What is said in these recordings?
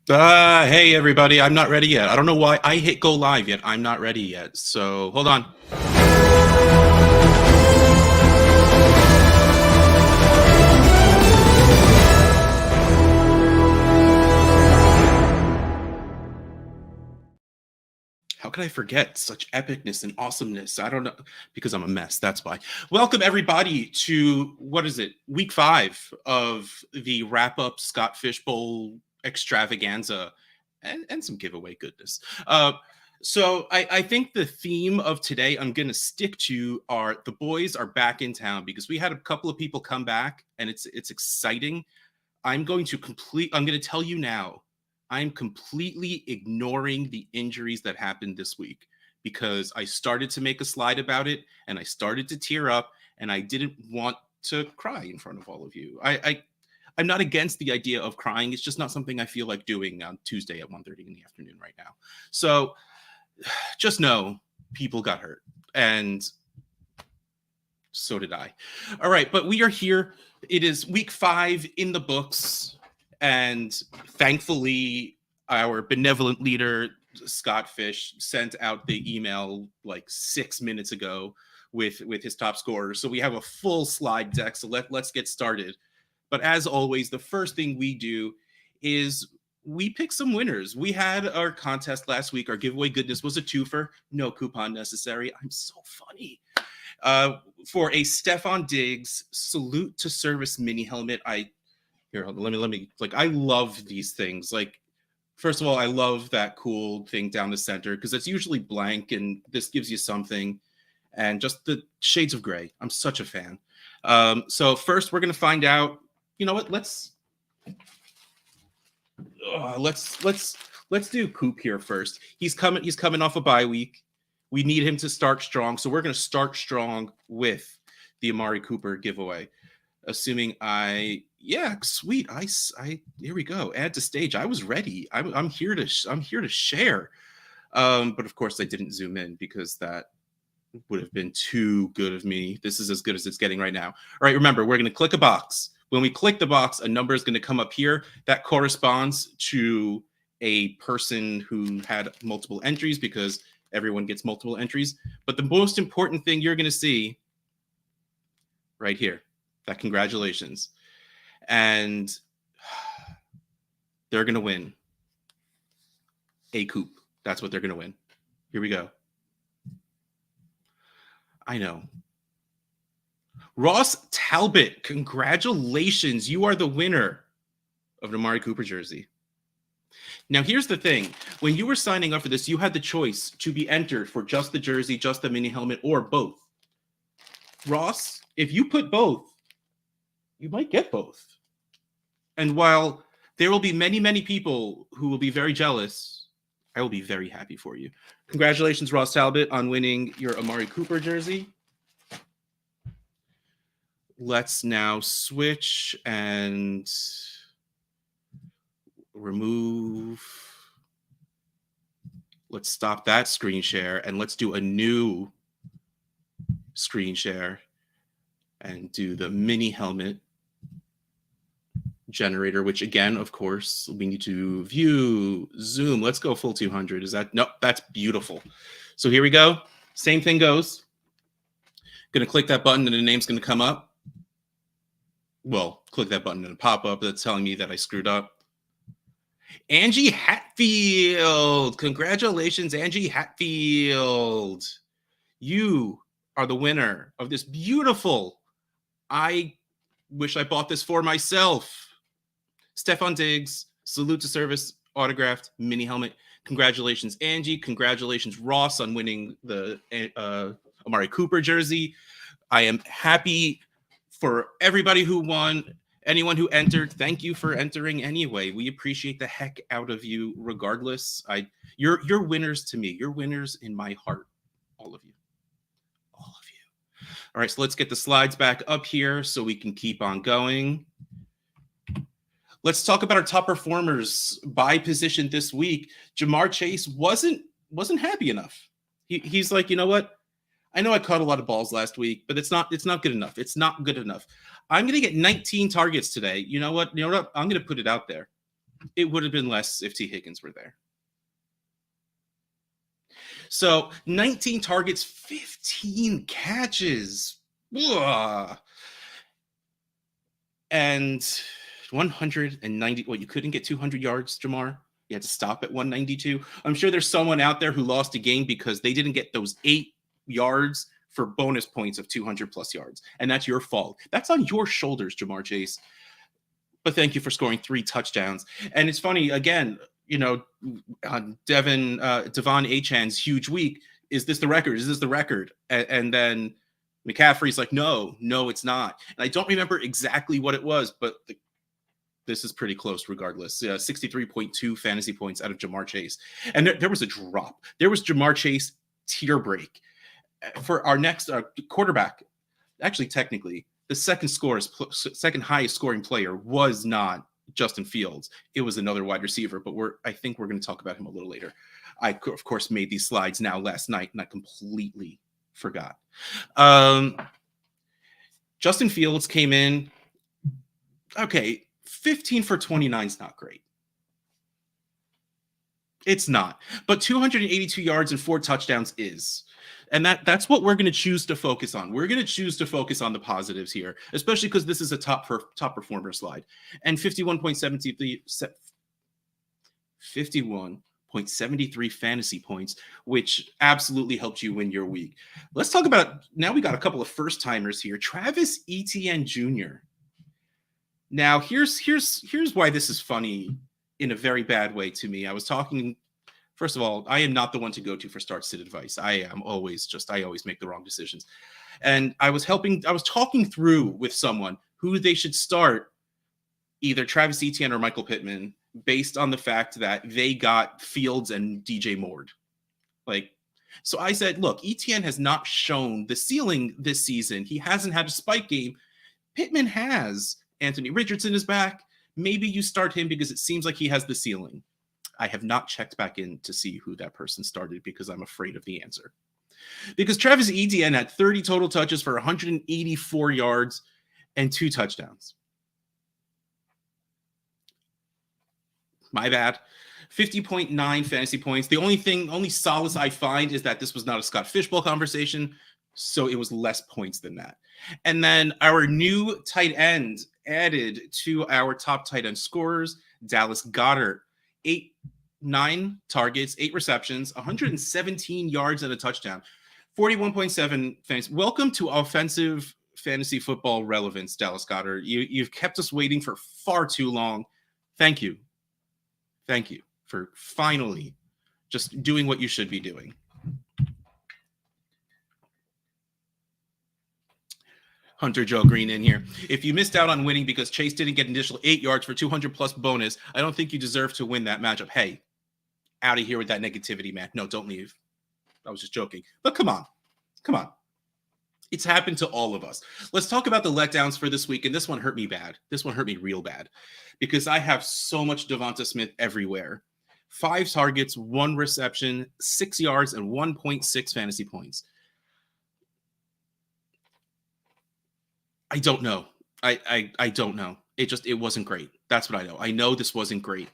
Hey everybody, I'm not ready yet. I don't know why I hit go live yet. I'm not ready yet. So hold on. How could I forget such epicness and awesomeness? I don't know, because I'm a mess. That's why. Welcome everybody to what is it? Week 5 of the wrap up Scott Fishbowl extravaganza and some giveaway goodness. So I think the theme of today I'm going to stick to are the boys are back in town because we had a couple of people come back and it's exciting. I'm going to tell you now, I'm completely ignoring the injuries that happened this week because I started to make a slide about it and I started to tear up and I didn't want to cry in front of all of you. I'm not against the idea of crying. It's just not something I feel like doing on Tuesday at 1:30 in the afternoon right now. So just know people got hurt and so did I. All right, but we are here. It is week 5 in the books. And thankfully, our benevolent leader, Scott Fish, sent out the email like 6 minutes ago with his top scorers. So we have a full slide deck. So let's get started. But as always, the first thing we do is we pick some winners. We had our contest last week. Our giveaway goodness was a twofer. No coupon necessary. I'm so funny. For a Stefan Diggs salute to service mini helmet. Let me like I love these things. Like, first of all, I love that cool thing down the center because it's usually blank and this gives you something. And just the shades of gray. I'm such a fan. So first we're gonna find out, you know what, let's do Coop here first. He's coming off a bye week. We need him to start strong. So we're gonna start strong with the Amari Cooper giveaway. Assuming sweet. I here we go. Add to stage. I was ready. I'm here to share. But of course I didn't zoom in because that would have been too good of me. This is as good as it's getting right now. All right, remember, we're going to click a box. When we click the box, a number is going to come up here that corresponds to a person who had multiple entries because everyone gets multiple entries. But the most important thing you're going to see right here, that congratulations. And they're going to win a Coop. That's what they're going to win. Here we go. I know. Ross Talbot, congratulations. You are the winner of an Amari Cooper jersey. Now, here's the thing. When you were signing up for this, you had the choice to be entered for just the jersey, just the mini helmet, or both. Ross, if you put both, you might get both. And while there will be many, many people who will be very jealous, I will be very happy for you. Congratulations, Ross Talbot, on winning your Amari Cooper jersey. Let's now switch and remove. Let's stop that screen share and let's do a new screen share and do the mini helmet generator, which again, of course, we need to view, zoom. Let's go full 200. Is that? Nope, that's beautiful. So here we go. Same thing goes. Going to click that button and the name's going to come up. Well, click that button and a pop up that's telling me that I screwed up. Angie Hatfield. Congratulations, Angie Hatfield. You are the winner of this beautiful, I wish I bought this for myself, Stefan Diggs, salute to service, autographed mini helmet. Congratulations, Angie. Congratulations, Ross, on winning the Amari Cooper jersey. I am happy for everybody who won. Anyone who entered, thank you for entering anyway. We appreciate the heck out of you regardless. You're winners to me. You're winners in my heart. All of you. All of you. All right, so let's get the slides back up here so we can keep on going. Let's talk about our top performers by position this week. Ja'Marr Chase wasn't happy enough. He's like, you know what? I know I caught a lot of balls last week, but it's not good enough. It's not good enough. I'm going to get 19 targets today. You know what? I'm going to put it out there. It would have been less if T. Higgins were there. So 19 targets, 15 catches. Ugh. And 190. Well, you couldn't get 200 yards, Jamar. You had to stop at 192. I'm sure there's someone out there who lost a game because they didn't get those 8 yards for bonus points of 200 plus yards. And that's your fault. That's on your shoulders, Ja'Marr Chase. But thank you for scoring 3 touchdowns. And it's funny, again, you know, on Devon Achan's huge week. Is this the record? Is this the record? And then McCaffrey's like, no, it's not. And I don't remember exactly what it was, but this is pretty close regardless. 63.2 fantasy points out of Ja'Marr Chase. And there was a drop. There was Ja'Marr Chase tier break. For our next quarterback, actually, technically, the second highest scoring player was not Justin Fields. It was another wide receiver, but I think we're going to talk about him a little later. I, of course, made these slides now last night, and I completely forgot. Justin Fields came in. Okay, 15 for 29 is not great. It's not. But 282 yards and 4 touchdowns is. And that's what we're going to choose to focus on. We're going to choose to focus on the positives here, especially because this is a top performer slide. And 51.73 fantasy points, which absolutely helped you win your week. Let's talk about, now we got a couple of first timers here. Travis Etienne Jr. Now, here's why this is funny in a very bad way to me. I was talking. First of all, I am not the one to go to for start sit advice. I always make the wrong decisions. And I was talking through with someone who they should start, either Travis Etienne or Michael Pittman, based on the fact that they got Fields and DJ Moore. So I said, look, Etienne has not shown the ceiling this season. He hasn't had a spike game. Pittman has. Anthony Richardson is back. Maybe you start him because it seems like he has the ceiling. I have not checked back in to see who that person started because I'm afraid of the answer. Because Travis Etienne had 30 total touches for 184 yards and 2 touchdowns. My bad. 50.9 fantasy points. The only solace I find is that this was not a Scott Fishbowl conversation, so it was less points than that. And then our new tight end added to our top tight end scorers, Dallas Goedert. 9 targets, 8 receptions, 117 yards and a touchdown, 41.7 fantasy. Welcome to offensive fantasy football relevance, Dallas Goedert. You've kept us waiting for far too long. Thank you for finally just doing what you should be doing. Hunter Joe Green in here. If you missed out on winning because Chase didn't get an additional 8 yards for 200 plus bonus, I don't think you deserve to win that matchup. Hey, out of here with that negativity, man. No, don't leave. I was just joking. But come on. It's happened to all of us. Let's talk about the letdowns for this week. And this one hurt me bad. This one hurt me real bad because I have so much Devonta Smith everywhere. 5 targets, 1 reception, 6 yards, and 1.6 fantasy points. I don't know. I don't know. It wasn't great. That's what I know. I know this wasn't great.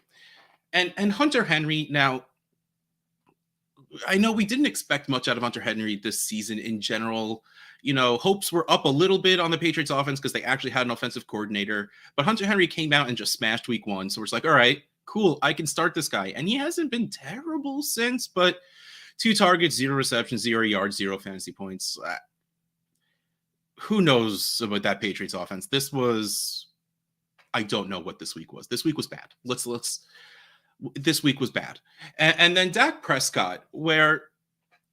And Hunter Henry, now, I know we didn't expect much out of Hunter Henry this season in general. You know, hopes were up a little bit on the Patriots offense because they actually had an offensive coordinator. But Hunter Henry came out and just smashed week 1. So it's like, all right, cool. I can start this guy. And he hasn't been terrible since, but 2 targets, 0 receptions, 0 yards, 0 fantasy points. Who knows about that Patriots offense? I don't know what this week was. This week was bad. This week was bad. And then Dak Prescott, where,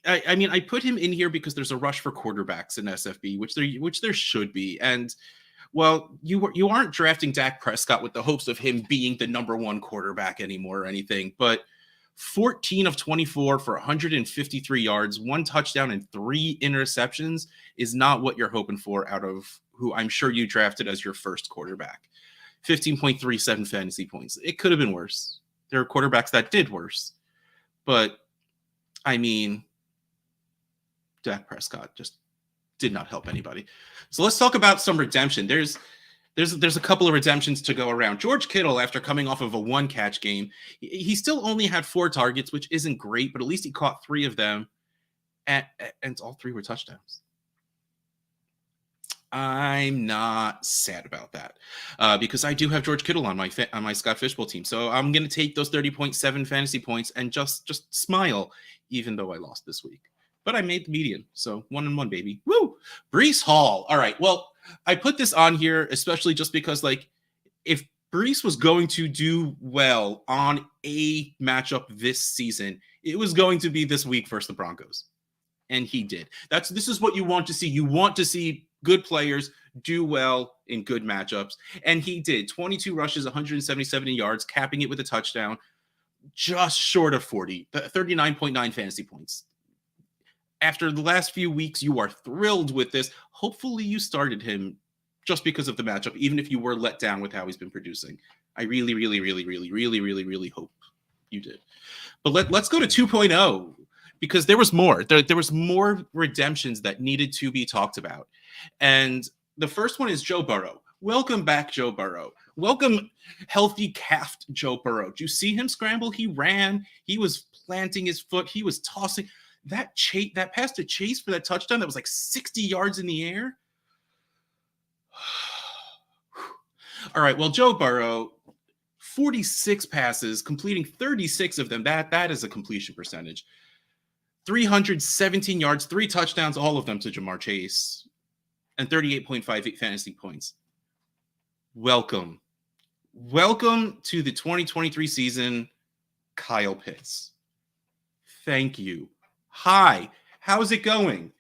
I mean, I put him in here because there's a rush for quarterbacks in SFB, which there should be. And, well, you aren't drafting Dak Prescott with the hopes of him being the number 1 quarterback anymore or anything, but 14 of 24 for 153 yards, 1 touchdown, and 3 interceptions is not what you're hoping for out of who I'm sure you drafted as your first quarterback. 15.37 fantasy points. It could have been worse. There are quarterbacks that did worse. But, I mean, Dak Prescott just did not help anybody. So let's talk about some redemption. There's a couple of redemptions to go around. George Kittle, after coming off of a 1-catch game, he still only had 4 targets, which isn't great, but at least he caught 3 of them, and all 3 were touchdowns. I'm not sad about that because I do have George Kittle on my Scott Fishbowl team, so I'm going to take those 30.7 fantasy points and just smile, even though I lost this week. But I made the median, so 1-1, baby. Woo! Breece Hall. All right, well, I put this on here especially just because, like, if Breece was going to do well on a matchup this season, it was going to be this week versus the Broncos. And he did. This is what you want to see. You want to see good players do well in good matchups. And he did. 22 rushes, 177 yards, capping it with a touchdown, just short of 40, 39.9 fantasy points. After the last few weeks, you are thrilled with this. Hopefully you started him just because of the matchup, even if you were let down with how he's been producing. I really, really, really, really, really, really, really hope you did. But let's go to 2.0. Because there was more. There was more redemptions that needed to be talked about. And the first one is Joe Burrow. Welcome back, Joe Burrow. Welcome, healthy calfed Joe Burrow. Do you see him scramble? He ran. He was planting his foot. He was tossing. That pass to Chase for that touchdown that was like 60 yards in the air. All right, well, Joe Burrow, 46 passes, completing 36 of them. That is a completion percentage. 317 yards, 3 touchdowns, all of them to Jamar Chase, and 38.58 fantasy points. Welcome to the 2023 season, Kyle Pitts. Thank you. Hi, how's it going?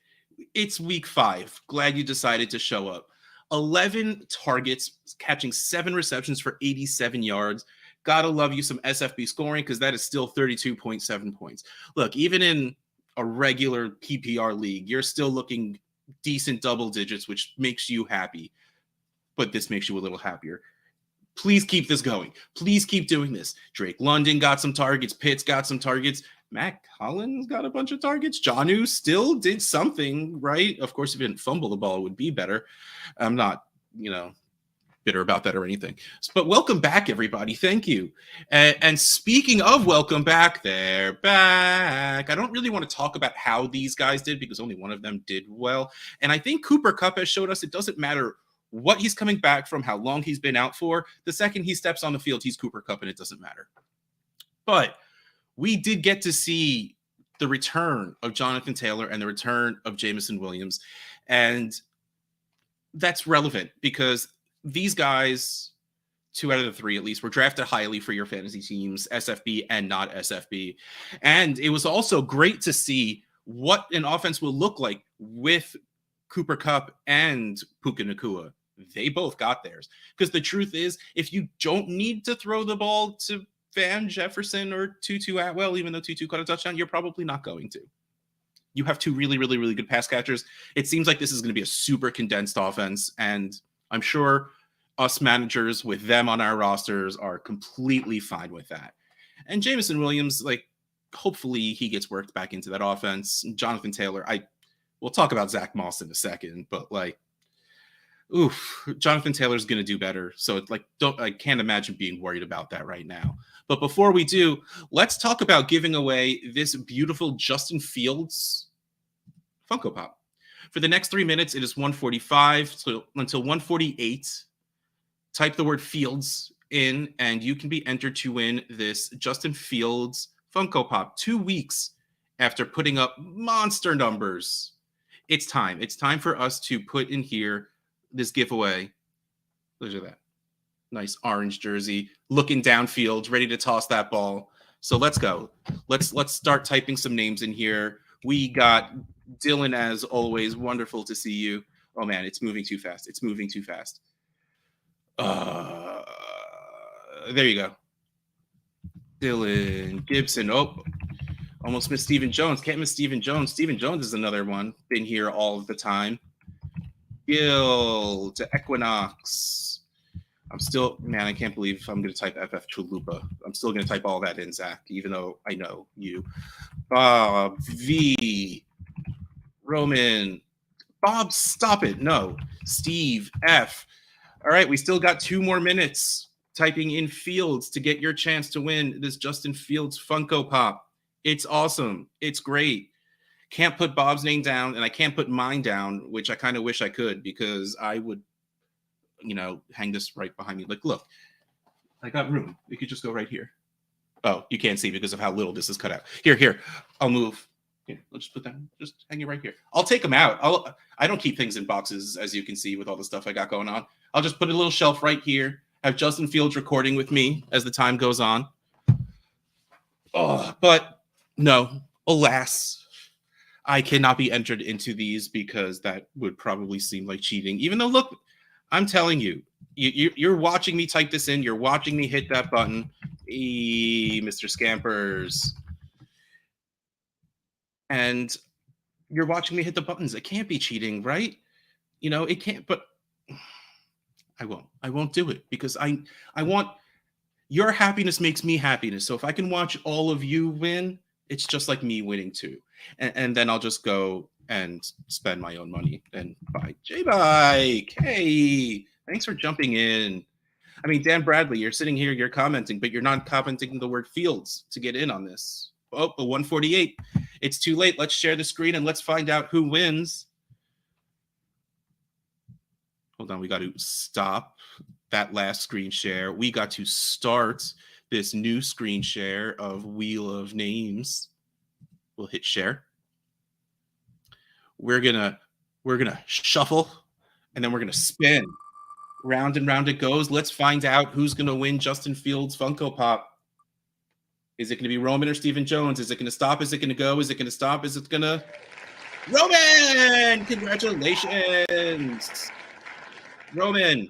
It's week 5. Glad you decided to show up. 11 targets, catching 7 receptions for 87 yards. Gotta love you some SFB scoring because that is still 32.7 points. Look, even in a regular PPR league, you're still looking decent double digits, which makes you happy. But this makes you a little happier. Please keep this going. Please keep doing this. Drake London got some targets. Pitts got some targets. Matt Collins got a bunch of targets. Jonnu still did something, right? Of course, if he didn't fumble the ball, it would be better. I'm not, bitter about that or anything. But welcome back, everybody. Thank you. And speaking of welcome back, they're back. I don't really want to talk about how these guys did because only one of them did well. And I think Cooper Kupp has showed us it doesn't matter what he's coming back from, how long he's been out for. The second he steps on the field, he's Cooper Kupp, and it doesn't matter. But we did get to see the return of Jonathan Taylor and the return of Jameson Williams. And that's relevant because these guys, 2 out of the 3 at least, were drafted highly for your fantasy teams, SFB and not SFB. And it was also great to see what an offense will look like with Cooper Kupp and Puka Nacua. They both got theirs. Because the truth is, if you don't need to throw the ball to Van Jefferson or Tutu Atwell, even though Tutu caught a touchdown, you're probably not going to. You have 2 really, really, really good pass catchers. It seems like this is going to be a super condensed offense, and I'm sure us managers with them on our rosters are completely fine with that. And Jameson Williams, hopefully he gets worked back into that offense. Jonathan Taylor, we'll talk about Zach Moss in a second, but Jonathan Taylor's going to do better. So I can't imagine being worried about that right now. But before we do, let's talk about giving away this beautiful Justin Fields Funko Pop. For the next 3 minutes, it is 1:45 until 1:48. Type the word Fields in, and you can be entered to win this Justin Fields Funko Pop 2 weeks after putting up monster numbers. It's time. It's time for us to put in here this giveaway. Look at that. Nice orange jersey, looking downfield, ready to toss that ball. So let's go. Let's start typing some names in here. We got Dylan, as always. Wonderful to see you. Oh man, it's moving too fast. It's moving too fast. There you go. Dylan Gibson. Oh, almost missed Stephen Jones. Can't miss Stephen Jones. Stephen Jones is another one. Been here all of the time. Gil to Equinox. I can't believe I'm going to type FF Chalupa. I'm still going to type all that in, Zach, even though I know you. Bob V. Roman. Bob, stop it. No. Steve F. All right, we still got 2 more minutes. Typing in Fields to get your chance to win this Justin Fields Funko Pop. It's awesome. It's great. Can't put Bob's name down, and I can't put mine down, which I kind of wish I could, because I would, hang this right behind me. Like, look, I got room. We could just go right here. Oh, you can't see because of how little this is cut out. Here. I'll move. Here, let's just put that. Just hang it right here. I'll take them out. I don't keep things in boxes, as you can see, with all the stuff I got going on. I'll just put a little shelf right here. Have Justin Fields recording with me as the time goes on. Oh, but no, alas, I cannot be entered into these because that would probably seem like cheating. Even though, look, I'm telling you, you're watching me type this in. You're watching me hit that button. Mr. Scampers. And you're watching me hit the buttons. It can't be cheating, right? It can't, but I won't. I won't do it because I want your happiness makes me happiness. So if I can watch all of you win, it's just like me winning too. And then I'll just go and spend my own money and buy J-Bike. Hey, thanks for jumping in. I mean, Dan Bradley, you're sitting here, you're commenting, but you're not commenting the word Fields to get in on this. Oh, a 148. It's too late. Let's share the screen and let's find out who wins. Hold on, we got to stop that last screen share. We got to start this new screen share of Wheel of Names. We'll hit share. We're gonna shuffle, and then we're gonna spin. Round and round it goes. Let's find out who's gonna win Justin Fields Funko Pop. Is it gonna be Roman or Stephen Jones? Is it gonna stop? Is it gonna go? Is it gonna stop? Is it gonna Roman? Congratulations. Roman,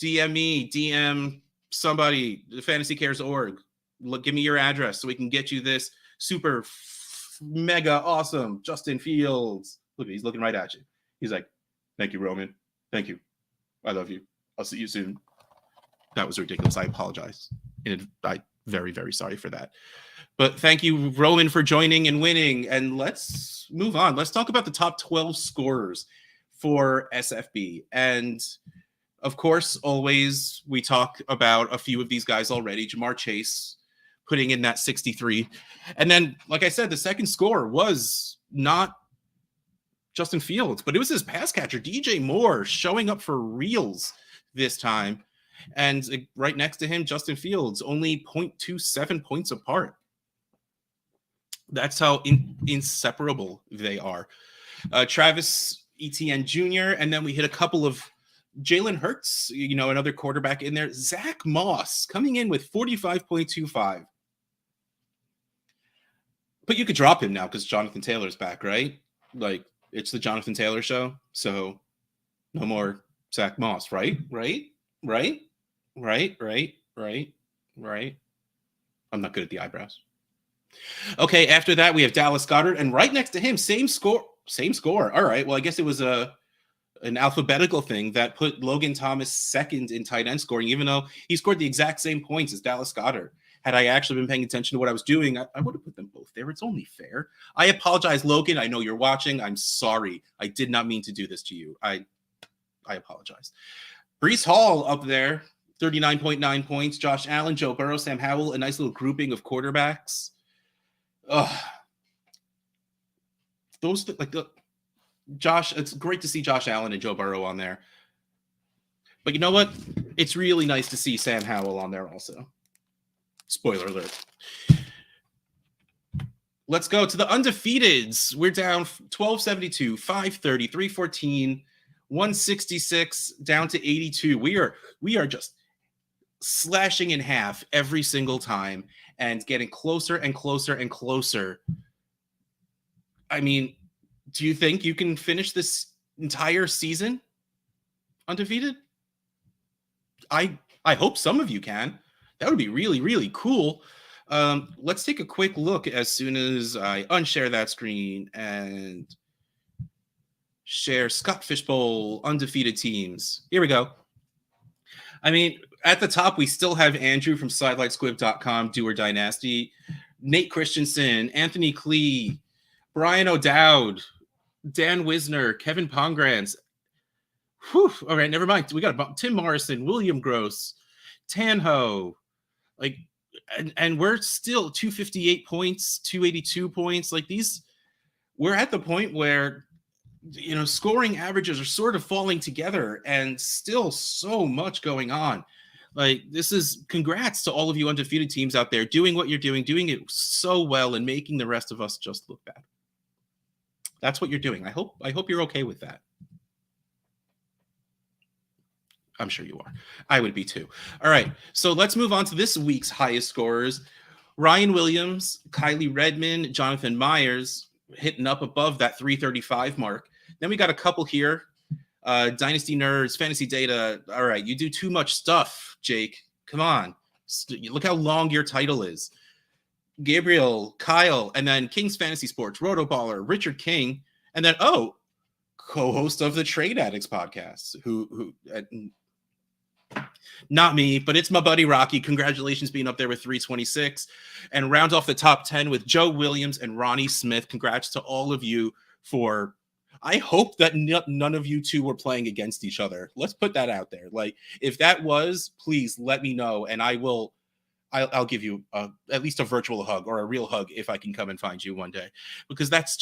DM me, DM somebody, the Fantasy Cares org. Look, give me your address so we can get you this super mega awesome Justin Fields. Look, he's looking right at you. He's like, thank you, Roman. Thank you. I love you. I'll see you soon. That was ridiculous. I apologize. And I'm very, very sorry for that. But thank you, Roman, for joining and winning. And let's move on. Let's talk about the top 12 scorers for SFB. And of course, always we talk about a few of these guys already. Jamar Chase putting in that 63. And then, like I said, the second score was not Justin Fields, but it was his pass catcher, DJ Moore, showing up for reals this time. And right next to him, Justin Fields, only 0.27 points apart. That's how inseparable they are. Travis Etienne Jr., and then we hit a couple of Jalen Hurts, another quarterback in there. Zach Moss coming in with 45.25. But you could drop him now because Jonathan Taylor's back, right? Like, it's the Jonathan Taylor show, so no more Zach Moss, right? Right? I'm not good at the eyebrows. Okay, after that, we have Dallas Goedert, and right next to him, same score. All right, well, I guess it was an alphabetical thing that put Logan Thomas second in tight end scoring, even though he scored the exact same points as Dallas Goedert. Had I actually been paying attention to what I was doing, I would have put them both there. It's only fair. I apologize, Logan. I know you're watching. I'm sorry. I did not mean to do this to you. I apologize. Breece Hall up there, 39.9 points. Josh Allen, Joe Burrow, Sam Howell, a nice little grouping of quarterbacks. Josh, it's great to see Josh Allen and Joe Burrow on there. But you know what? It's really nice to see Sam Howell on there also. Spoiler alert. Let's go to the undefeateds. We're down 1272, 530, 314, 166, down to 82. We are just slashing in half every single time and getting closer and closer and closer. I mean, do you think you can finish this entire season undefeated? I hope some of you can. That would be really, really cool. Let's take a quick look as soon as I unshare that screen and share Scott Fishbowl undefeated teams. Here we go. I mean, at the top, we still have Andrew from SidelightSquib.com, Do or Dynasty, Nate Christensen, Anthony Klee, Brian O'Dowd, Dan Wisner, Kevin Pongrantz. Whew. All right, never mind. We got Tim Morrison, William Gross, Tanho, like, and we're still 258 points, 282 points. Like these, we're at the point where scoring averages are sort of falling together, and still so much going on. Like this is congrats to all of you undefeated teams out there doing what you're doing it so well, and making the rest of us just look bad. That's what you're doing. I hope you're okay with that. I'm sure you are. I would be too. All right. So let's move on to this week's highest scorers. Ryan Williams, Kylie Redmond, Jonathan Myers hitting up above that 335 mark. Then we got a couple here. Dynasty Nerds, Fantasy Data. All right. You do too much stuff, Jake. Come on. Look how long your title is. Gabriel, Kyle, and then King's Fantasy Sports, Rotoballer, Richard King, and then, co-host of the Trade Addicts podcast, who not me, but it's my buddy Rocky. Congratulations being up there with 326, and round off the top 10 with Joe Williams and Ronnie Smith. Congrats to all of you for, I hope that none of you two were playing against each other. Let's put that out there. Like, if that was, please let me know, and I'll give you at least a virtual hug or a real hug if I can come and find you one day, because that's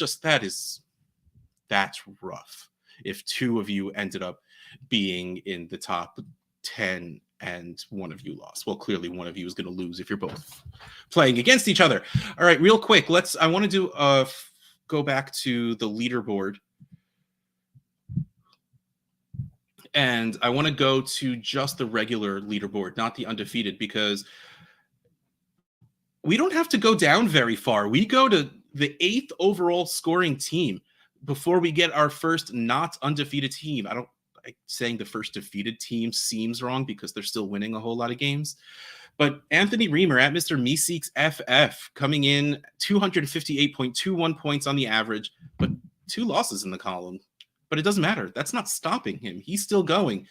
rough. If two of you ended up being in the top 10 and one of you lost. Well, clearly one of you is going to lose if you're both playing against each other. All right, real quick, I want to do go back to the leaderboard. And I want to go to just the regular leaderboard, not the undefeated, because we don't have to go down very far. We go to the 8th overall scoring team before we get our first not undefeated team. Saying the first defeated team seems wrong because they're still winning a whole lot of games. But Anthony Reamer at Mr. Meeseeks FF coming in 258.21 points on the average, but 2 losses in the column. But it doesn't matter. That's not stopping him. He's still going.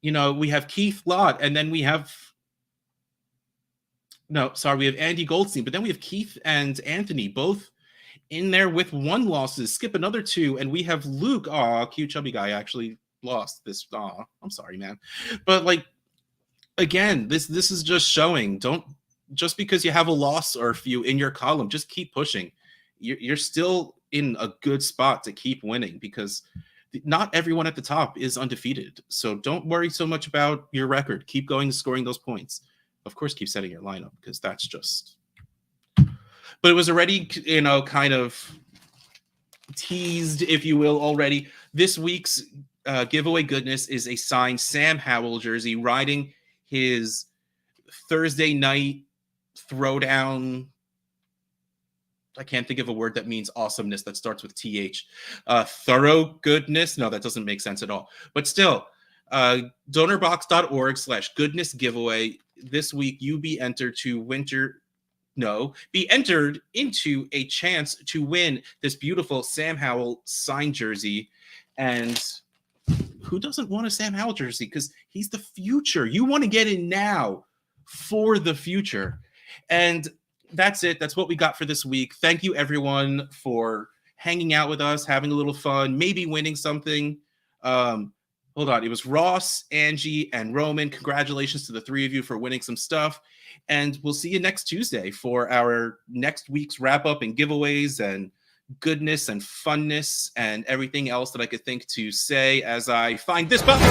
We have Keith Lott, and then we have Andy Goldstein, but then we have Keith and Anthony both in there with 1 losses. Skip another 2, and we have Luke. Cute chubby guy actually lost this. I'm sorry, man. But like, again, this is just showing, don't just because you have a loss or a few in your column, just keep pushing. You're still in a good spot to keep winning, because not everyone at the top is undefeated. So don't worry so much about your record. Keep going and scoring those points. Of course, keep setting your lineup, because that's just, but it was already, kind of teased, if you will, already. This week's giveaway goodness is a signed Sam Howell jersey, riding his Thursday night throwdown. I can't think of a word that means awesomeness that starts with TH. Thorough goodness. No, that doesn't make sense at all. But still, donorbox.org/goodness giveaway. This week, you be entered into a chance to win this beautiful Sam Howell signed jersey. And who doesn't want a Sam Howell jersey? Because he's the future. You want to get in now for the future. And that's it. That's what we got for this week. Thank you, everyone, for hanging out with us, having a little fun, maybe winning something. Hold on. It was Ross, Angie, and Roman. Congratulations to the 3 of you for winning some stuff. And we'll see you next Tuesday for our next week's wrap-up and giveaways and goodness and funness and everything else that I could think to say as I find this button.